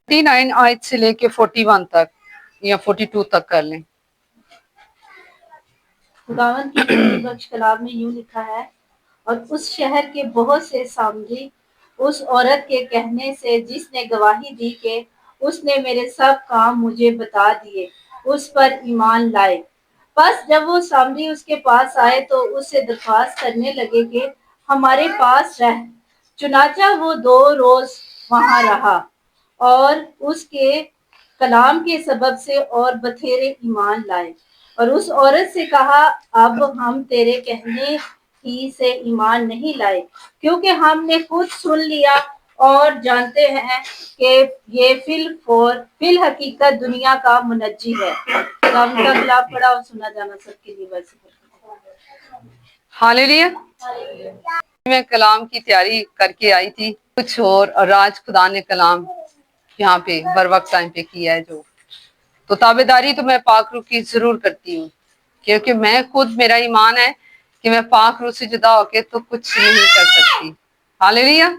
39 आयत से लेके 41 तक या 42 तक कर लें। खुदावंद की जिंदगी बख्श कलाम में यूं लिखा है, और उस शहर के बहुत से सामरी उस औरत के कहने से जिसने गवाही दी कि उसने मेरे सब काम मुझे बता दिए, उस पर ईमान लाए। बस जब वो सामरी उसके पास आए तो उससे दरख्वास्त करने लगे कि हमारे पास रह। चुनाचा वो 2 रोज वहां रहा और उसके कलाम के सबब से और बथेरे ईमान लाए। और उस औरत से कहा, अब हम तेरे कहने ही से ईमान नहीं लाए, क्योंकि हमने खुद सुन लिया और जानते हैं कि ये फिल हकीकत दुनिया का मुनज्जी है। खुदावंद का कलाम पढ़ा और सुना जाना सबके लिए वैसे। हालेलुया। मैं कलाम की तैयारी करके आई थी कुछ और आज खुदा ने कलाम यहाँ पे बर वक्त टाइम पे किया है। जो तो ताबेदारी तो मैं पाक रूह की जरूर करती हूँ, क्योंकि मैं खुद, मेरा ईमान है कि मैं पाक रूह से जुदा होके तो कुछ नहीं कर सकती। हालेलुया।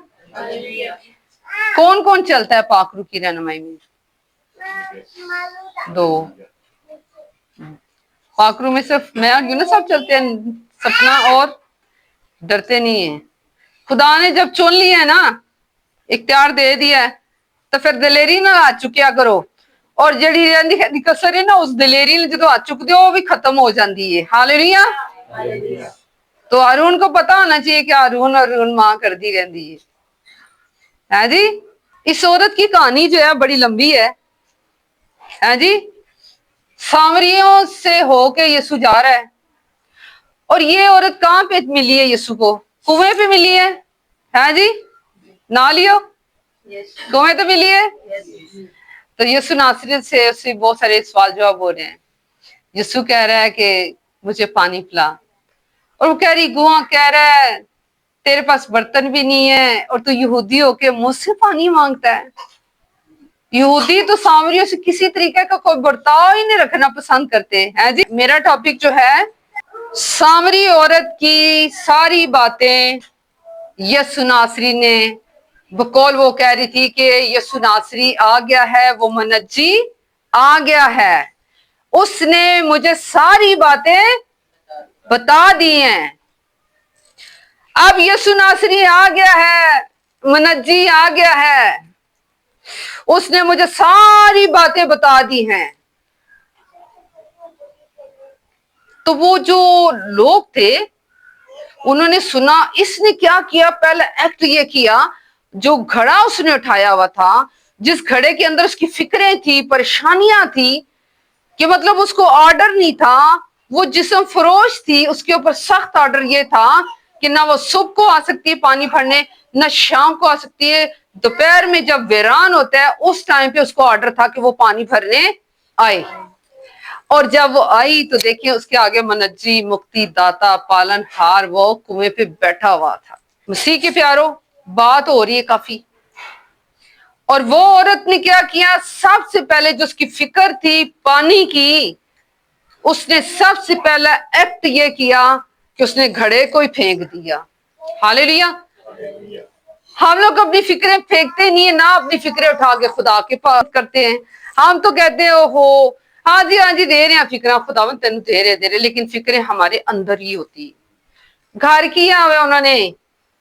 कौन कौन चलता है पाक रूह की रहनुमाई में? 2 पाक रूह में सिर्फ मैं और यूनुस साहब चलते हैं, सपना और डरते नहीं है। खुदा ने जब चुन लिया है ना, इख्तियार दे दिया है, तो फिर दलेरी ना हाथ चुकिया करो। और जड़ी रहिंदी कसर है ना, उस दलेरी ने जो हाथ चुकते हो वो भी खत्म हो जाती है। हालेलुया। तो हारून को पता होना चाहिए कि हारून मां कर दी रहती है जी। इस औरत की कहानी जो है बड़ी लंबी है जी। सामरियों से होके यीशु जा रहा है, और ये औरत कहाँ पे मिली है यीशु को? कुएं पे मिली है जी। ना लियो, कुएं तो मिली है। तो यीशु नासरी से उससे बहुत सारे सवाल जवाब हो रहे हैं। यीशु कह रहा है कि मुझे पानी पिला, और वो कह रही, गुआ कह रहा है तेरे पास बर्तन भी नहीं है और तू यहूदी होके मुझसे पानी मांगता है। यहूदी तो सामरियों से किसी तरीके का कोई बर्ताव ही नहीं रखना पसंद करते हैं जी। मेरा टॉपिक जो है, सामरी औरत की सारी बातें यीशु नासरी ने, बकौल वो कह रही थी कि यीशु नासरी आ गया है, वो मुनज्जी आ गया है, उसने मुझे सारी बातें बता दी हैं। अब यीशु नासरी आ गया है, मुनज्जी आ गया है, उसने मुझे सारी बातें बता दी हैं। तो वो जो लोग थे उन्होंने सुना, इसने क्या किया? पहला एक्ट ये किया, जो घड़ा उसने उठाया हुआ था, जिस घड़े के अंदर उसकी फिक्रें थी, परेशानियां थी, कि मतलब उसको ऑर्डर नहीं था, वो जिस्म फरोश थी, उसके ऊपर सख्त ऑर्डर ये था कि ना वो सुबह को आ सकती है पानी भरने, ना शाम को आ सकती है। दोपहर में जब वीरान होता है उस टाइम पे उसको ऑर्डर था कि वो पानी भरने आए। और जब वो आई तो देखिए उसके आगे मुनज्जी, मुक्ति दाता, पालन हार वो कुएं पे बैठा हुआ था। मसीह के प्यारो, बात हो रही है काफी। और वो औरत ने क्या किया? सबसे पहले जो उसकी फिक्र थी पानी की, उसने सबसे पहला एक्ट ये किया कि उसने घड़े को ही फेंक दिया। हालेलुया। हम लोग अपनी फिक्रें फेंकते नहीं है ना, अपनी फिक्रें उठा के खुदा के पास करते हैं। हम तो कहते हैं ओहो हाँ जी दे रहे हैं फिक्र, खुदावन तेन दे रहे, लेकिन फिक्रें हमारे अंदर ही होती। घर किया हुआ उन्होंने,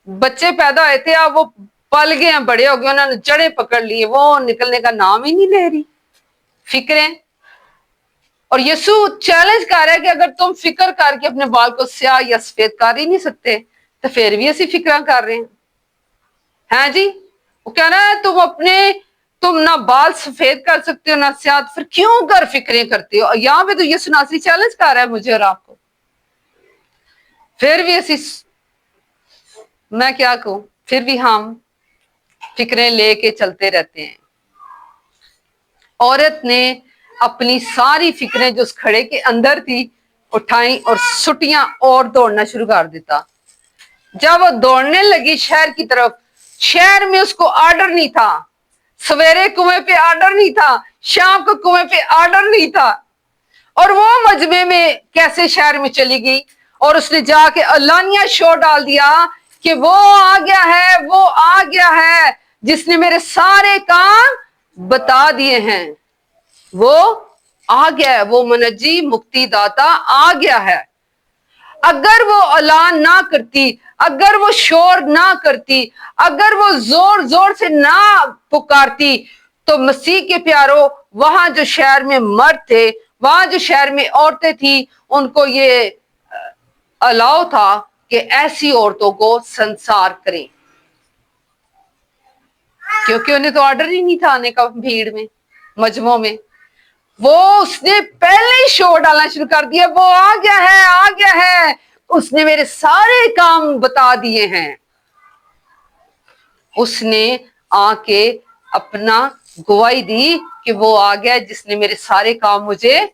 बच्चे पैदा हुए थे, अब वो पल गए हैं, बड़े हो गए, उन्होंने जड़ें पकड़ लिए, वो निकलने का नाम ही नहीं ले रही फिक्रें। और यीशु चैलेंज कर रहा है कि अगर तुम फिक्र करके अपने बाल को स्याह या सफेद कर ही नहीं सकते तो फिर भी ऐसी फिक्र कर रहे हैं जी। वो कह रहा है तुम ना बाल सफेद कर सकते हो ना स्याह, फिर क्यों कर फिक्रें करते हो? यहाँ पे तो यीशु नासरी चैलेंज कर रहा है मुझे और आपको। फिर भी ऐसी, मैं क्या कहूं, फिर भी हम फिक्रें लेके चलते रहते हैं। औरत ने अपनी सारी फिक्रें जो उस खड़े के अंदर थी उठाई और सुटियां और दौड़ना शुरू कर देता। जब वो दौड़ने लगी शहर की तरफ, शहर में उसको ऑर्डर नहीं था, सवेरे कुएं पे ऑर्डर नहीं था, शाम को कुएं पे ऑर्डर नहीं था। और वो मजमे में कैसे शहर में चली गई और उसने जाके अलानिया शो डाल दिया कि वो आ गया है, वो आ गया है जिसने मेरे सारे काम बता दिए हैं। वो आ गया है, वो मुनज्जी मुक्ति दाता आ गया है। अगर वो ऐलान ना करती, अगर वो शोर ना करती, अगर वो जोर जोर से ना पुकारती, तो मसीह के प्यारों वहां जो शहर में मर्द थे, वहां जो शहर में औरतें थी, उनको ये अलाउ था कि ऐसी औरतों को संसार करें, क्योंकि उन्हें तो ऑर्डर ही नहीं था आने का भीड़ में, मजमों में। वो उसने पहले ही शोर डालना शुरू कर दिया, वो आ गया है, आ गया है, उसने मेरे सारे काम बता दिए हैं। उसने आके अपना गवाही दी कि वो आ गया जिसने मेरे सारे काम मुझे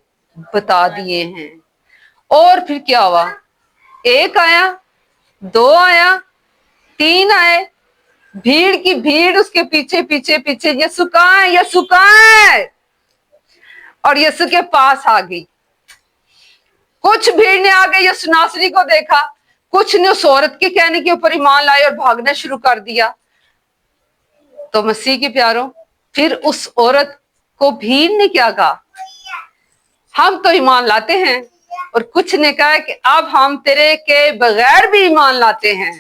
बता दिए हैं। और फिर क्या हुआ? एक आया, दो आया, तीन आए, भीड़ की भीड़ उसके पीछे पीछे पीछे, यीशु कहाँ है, यीशु कहाँ है, और यीशु के पास आ गई। कुछ भीड़ ने आगे यीशु नासरी को देखा, कुछ ने उस औरत के कहने के ऊपर ईमान लाए और भागना शुरू कर दिया। तो मसीह के प्यारों, फिर उस औरत को भीड़ ने क्या कहा? हम तो ईमान लाते हैं, और कुछ ने कहा कि अब हम तेरे के बगैर भी ईमान लाते हैं।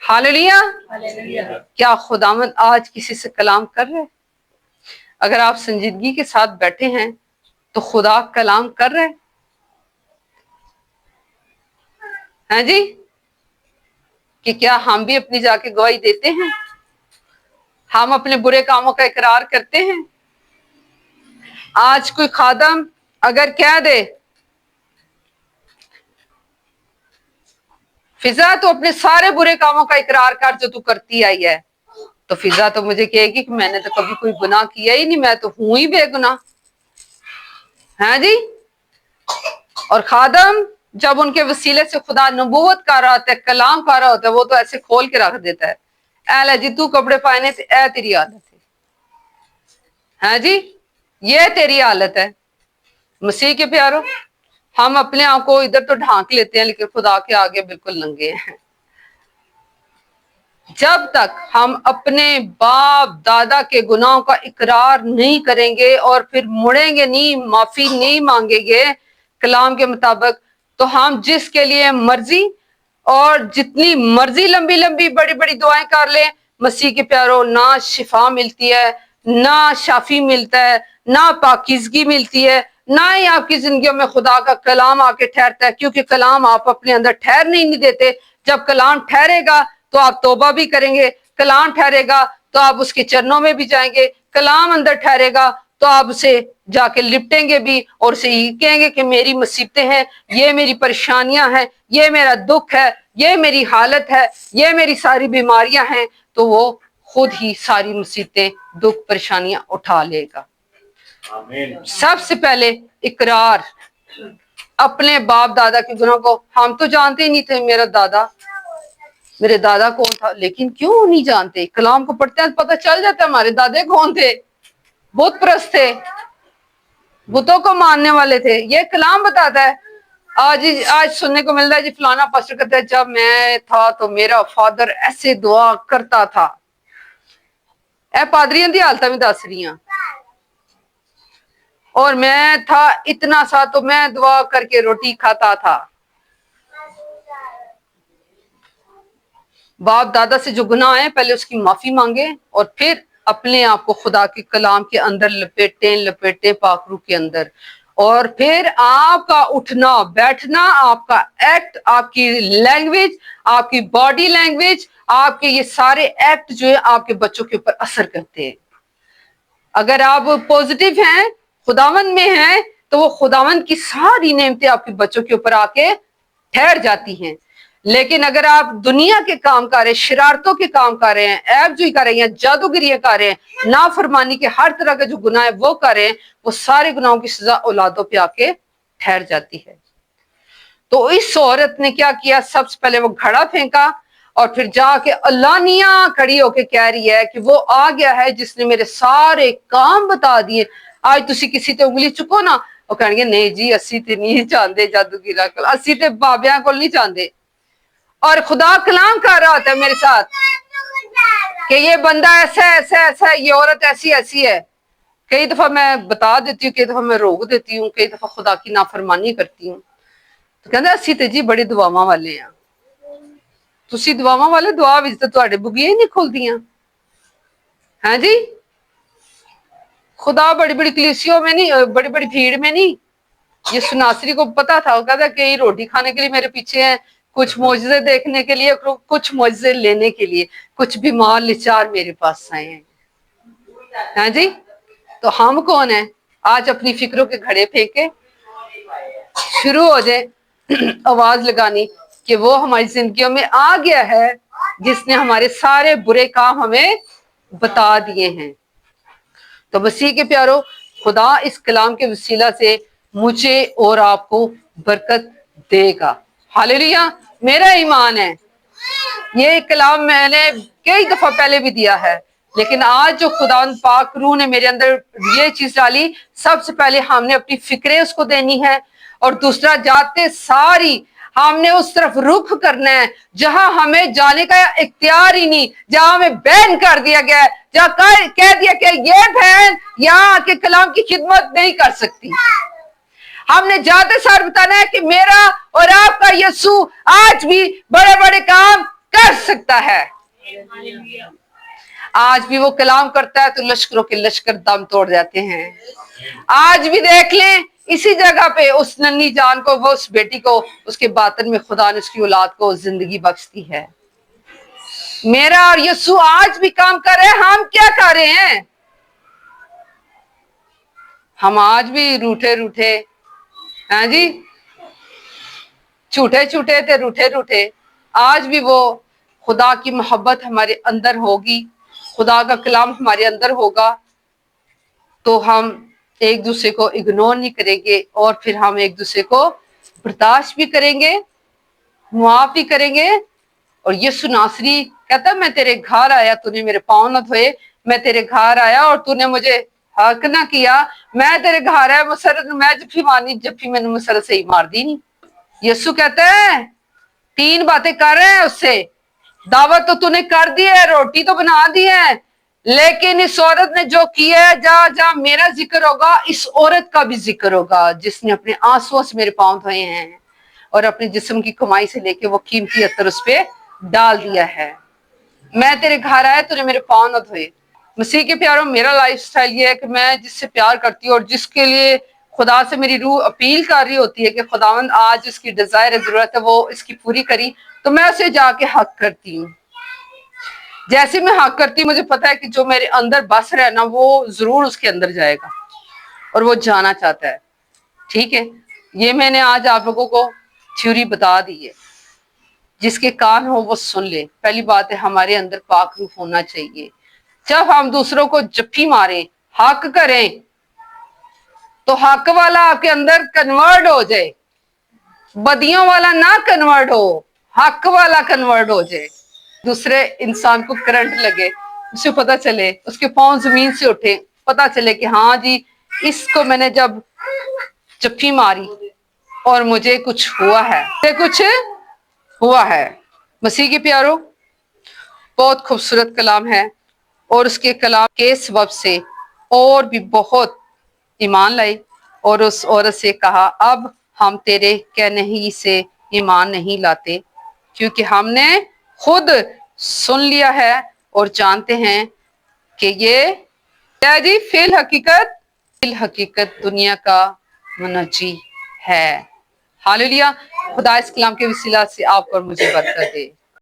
हालेलुया। क्या खुदावंद आज किसी से कलाम कर रहे हैं? अगर आप संजीदगी के साथ बैठे हैं तो खुदा कलाम कर रहे हैं जी, कि क्या हम भी अपनी जाके गवाही देते हैं? हम अपने बुरे कामों का इकरार करते हैं? आज कोई खादम अगर कह दे, फिजा तो अपने सारे बुरे कामों का इकरार कर जो तू करती आई है, तो फिजा तो मुझे कहेगी कि मैंने तो कभी कोई गुनाह किया ही नहीं, मैं तो हूं ही बेगुनाह, है जी। और खादम जब उनके वसीले से खुदा नबूवत कर रहा होता है, कलाम कर रहा होता है, वो तो ऐसे खोल के रख देता है, ऐ जी तू कपड़े पाने से ऐ तेरी हालत है जी, ये तेरी हालत है। मसीह के प्यारों, हम अपने आप को इधर तो ढांक लेते हैं, लेकिन खुदा के आगे बिल्कुल नंगे हैं। जब तक हम अपने बाप दादा के गुनाहों का इकरार नहीं करेंगे और फिर मुड़ेंगे नहीं, माफी नहीं मांगेंगे कलाम के मुताबिक, तो हम जिसके लिए मर्जी और जितनी मर्जी लंबी लंबी बड़ी बड़ी दुआएं कर ले, मसीह के प्यारों, ना शिफा मिलती है, ना शाफी मिलता है, ना पाकीज़गी मिलती है, ना ही आपकी जिंदगियों में खुदा का कलाम आके ठहरता है, क्योंकि कलाम आप अपने अंदर ठहरने नहीं देते। जब कलाम ठहरेगा तो आप तौबा भी करेंगे, कलाम ठहरेगा तो आप उसके चरणों में भी जाएंगे, कलाम अंदर ठहरेगा तो आप उसे जाके लिपटेंगे भी और उसे ये कहेंगे कि मेरी मुसीबतें हैं, ये मेरी परेशानियां हैं, ये मेरा दुख है, ये मेरी हालत है, ये मेरी सारी बीमारियां हैं, तो वो खुद ही सारी मुसीबतें, दुख, परेशानियां उठा लेगा। सबसे पहले इकरार, अपने बाप दादा के गुनाह को। हम तो जानते ही नहीं थे मेरे दादा कौन था, लेकिन क्यों नहीं जानते? कलाम को पढ़ते हैं पता चल जाता है हमारे दादे कौन थे। बुत परस्त थे, बुतों को मानने वाले थे, ये कलाम बताता है। आज सुनने को मिलता है जी, फलाना पास्टर कहता है जब मैं था तो मेरा फादर ऐसे दुआ करता था। ए पादरियां दी हालत भी दस रही हैं, और मैं था इतना सा तो मैं दुआ करके रोटी खाता था। बाप दादा से जो गुनाह है पहले उसकी माफी मांगे और फिर अपने आप को खुदा के कलाम के अंदर लपेटे पाखरू के अंदर, और फिर आपका उठना बैठना, आपका एक्ट, आपकी लैंग्वेज, आपकी बॉडी लैंग्वेज, आपके ये सारे एक्ट जो है आपके बच्चों के ऊपर असर करते हैं। अगर आप पॉजिटिव हैं, खुदावन में हैं, तो वो खुदावन की सारी नेमतें आपके बच्चों के ऊपर आके ठहर जाती हैं। लेकिन अगर आप दुनिया के काम कर रहे हैं, शरारतों के काम कर रहे हैं, ऐबजुई कर रहे हैं, जादूगिरियां कर रहे हैं, नाफरमानी के हर तरह के जो गुनाह है वो कर रहे हैं, वो सारे गुनाहों की सजा औलादों पे आके ठहर जाती है। तो इस औरत ने क्या किया? सबसे पहले वो घड़ा फेंका और फिर जाके अल्लानिया खड़ी होके कह रही है कि वो आ गया है जिसने मेरे सारे काम बता दिए। आज तुसी किसी ते उंगली चुको ना, वो कहेंगे नहीं जी असी ते नहीं चाहते जादूगिरा को, असी ते बाबियां को नहीं चाहते। और खुदा कलाम कर रहा होता है मेरे साथ, कि ये बंदा ऐसा ऐसा ऐसा है, ये औरत ऐसी ऐसी है। कई दफा मैं बता देती हूँ, कई दफा मैं रोक देती हूँ, कई दफा खुदा की नाफरमानी करती हूँ। तो कहते असी ते जी बड़े दुआवां वाले हैं। तुसी दुआवां वाले, दुआ विच ते तुहाडे बुगियां ही नहीं खुलदियां हैं जी। खुदा बड़ी बड़ी कलीसियों में नहीं, बड़ी बड़ी भीड़ में नहीं। ये सुनासरी को पता था, वो कहता कि रोटी खाने के लिए मेरे पीछे हैं, कुछ मोजज़े देखने के लिए, कुछ मोजज़े लेने के लिए, कुछ बीमार लाचार मेरे पास आए हैं जी। तो हम कौन है? आज अपनी फिक्रों के घड़े फेंके शुरू हो जाए आवाज लगानी कि वो हमारी जिंदगियों में आ गया है, जिसने हमारे सारे बुरे काम हमें बता दिए हैं। तो मसीह के प्यारो, खुदा इस कलाम के वसीला से मुझे और आपको बरकत देगा। हालेलुया। मेरा ईमान है, ये कलाम मैंने कई दफा पहले भी दिया है, लेकिन आज जो खुदा पाक रूह ने मेरे अंदर ये चीज डाली, सबसे पहले हमने अपनी फिक्रें उसको देनी है, और दूसरा जाते सारी हमने उस तरफ रुख करना है जहां हमें जाने का इख्तियार ही नहीं, जहां हमें बैन कर दिया गया है, जहां कह दिया कि ये बहन यहाँ आके कलाम की खिदमत नहीं कर सकती। हमने जाते सार बताना है कि मेरा और आपका यीशु आज भी बड़े बड़े काम कर सकता है। आज भी वो कलाम करता है तो लश्करों के लश्कर दम तोड़ जाते हैं। आज भी देख लें, इसी जगह पे उस नन्ही जान को, वो उस बेटी को, उसके बातन में खुदा ने उसकी औलाद को जिंदगी बख्शती है। मेरा और यीशु आज भी काम कर रहे हैं। हम क्या कर रहे हैं? हम आज भी रूठे रूठे हैं जी, झूठे झूठे थे, रूठे रूठे। आज भी वो खुदा की मोहब्बत हमारे अंदर होगी, खुदा का कलाम हमारे अंदर होगा, तो हम एक दूसरे को इग्नोर नहीं करेंगे, और फिर हम एक दूसरे को बर्दाश्त भी करेंगे, मुआफ भी करेंगे। और यीशु नासरी कहता, मैं तेरे घर आया, तूने मेरे पाँव न धोए। मैं तेरे घर आया और तूने मुझे हक ना किया। मैं तेरे घर आया, मुसरत मैं जफ्फी मारनी, जफ्फी मैंने मुसरत से ही मार दी नहीं। यीशु कहता है 3 बातें कर रहे हैं उससे, दावत तो तूने कर दी है, रोटी तो बना दी है, लेकिन इस औरत ने जो किया है, जहां जहां मेरा जिक्र होगा, इस औरत का भी जिक्र होगा, जिसने अपने आंसुओं से मेरे पांव धोए हैं और अपने जिस्म की कमाई से लेके वो कीमती अत्तर उस पे डाल दिया है। मैं तेरे घर आया, तूने मेरे पांव न धोए। मसीह के प्यारों, मेरा लाइफस्टाइल ये है कि मैं जिससे प्यार करती हूँ और जिसके लिए खुदा से मेरी रूह अपील कर रही होती है कि खुदावंद आज इसकी डिजायर है, जरूरत है, वो इसकी पूरी करी, तो मैं उसे जाके हक करती हूँ। जैसे मैं हक करती हूँ, मुझे पता है कि जो मेरे अंदर बस रहा है ना, वो जरूर उसके अंदर जाएगा और वो जाना चाहता है। ठीक है, ये मैंने आज आप लोगों को थ्योरी बता दी है, जिसके कान हो वो सुन ले। पहली बात है, हमारे अंदर पाक रूह होना चाहिए। जब हम दूसरों को जफ्फी मारें, हक करें, तो हक वाला आपके अंदर कन्वर्ट हो जाए, बदियों वाला ना कन्वर्ट हो, हक वाला कन्वर्ट हो जाए। दूसरे इंसान को करंट लगे, उसे पता चले, उसके पांव जमीन से उठे, पता चले कि हाँ जी, इसको मैंने जब जफ्फी मारी और मुझे कुछ हुआ है, कुछ हुआ है। मसीह के प्यारो, बहुत खूबसूरत कलाम है, और उसके कलाम के सबब से और भी बहुत ईमान लाई, और उस औरत से कहा, अब हम तेरे कहने ही से ईमान नहीं लाते, क्योंकि हमने खुद सुन लिया है और जानते हैं कि ये क्या जी, फिल हकीकत दुनिया का मुनज्जी है। हालेलुया। खुदा इस कलाम के वसीला से आपको और मुझे बरकत दे।